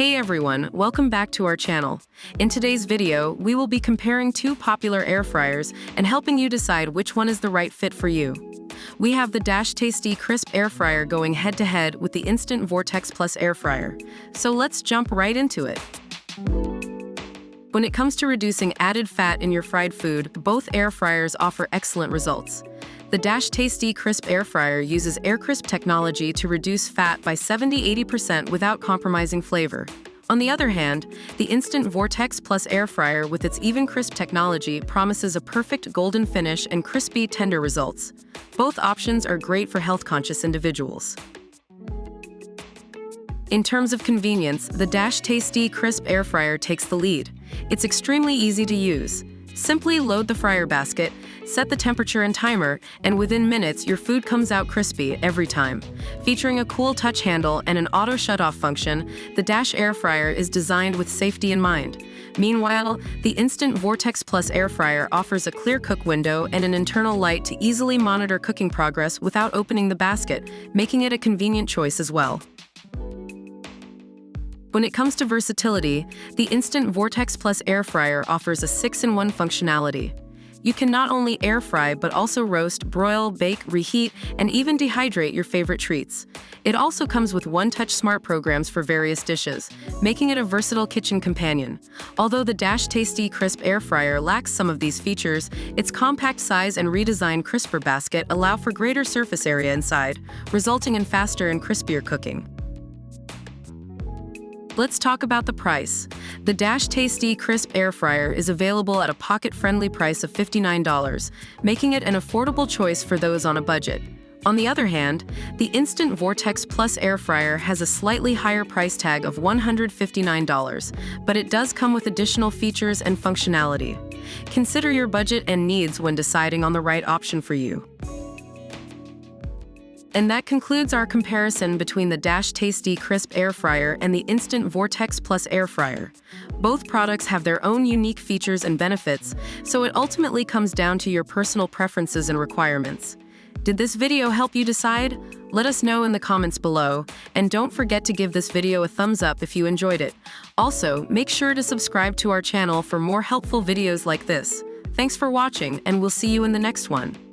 Hey everyone, welcome back to our channel. In today's video, we will be comparing two popular air fryers and helping you decide which one is the right fit for you. We have the Tasti-Crisp air fryer going head-to-head with the Instant Vortex Plus air fryer. So let's jump right into it. When it comes to reducing added fat in your fried food, both air fryers offer excellent results. The Tasti-Crisp air fryer uses air crisp technology to reduce fat by 70–80% without compromising flavor. On the other hand, the Instant Vortex Plus air fryer with its even crisp technology promises a perfect golden finish and crispy, tender results. Both options are great for health-conscious individuals. In terms of convenience, the Tasti-Crisp air fryer takes the lead. It's extremely easy to use. Simply load the fryer basket, set the temperature and timer, and within minutes your food comes out crispy every time. Featuring a cool touch handle and an auto shut-off function, the air fryer is designed with safety in mind. Meanwhile, the Instant Vortex Plus air fryer offers a clear cook window and an internal light to easily monitor cooking progress without opening the basket, making it a convenient choice as well. When it comes to versatility, the Instant Vortex Plus air fryer offers a 6-in-1 functionality. You can not only air fry but also roast, broil, bake, reheat, and even dehydrate your favorite treats. It also comes with one-touch smart programs for various dishes, making it a versatile kitchen companion. Although the Tasti-Crisp air fryer lacks some of these features, its compact size and redesigned crisper basket allow for greater surface area inside, resulting in faster and crispier cooking. Let's talk about the price. The Tasti-Crisp air fryer is available at a pocket-friendly price of $59, making it an affordable choice for those on a budget. On the other hand, the Instant Vortex Plus air fryer has a slightly higher price tag of $159, but it does come with additional features and functionality. Consider your budget and needs when deciding on the right option for you. And that concludes our comparison between the Tasti-Crisp air fryer and the Instant Vortex Plus air fryer. Both products have their own unique features and benefits, so it ultimately comes down to your personal preferences and requirements. Did this video help you decide? Let us know in the comments below, and don't forget to give this video a thumbs up if you enjoyed it. Also, make sure to subscribe to our channel for more helpful videos like this. Thanks for watching, and we'll see you in the next one.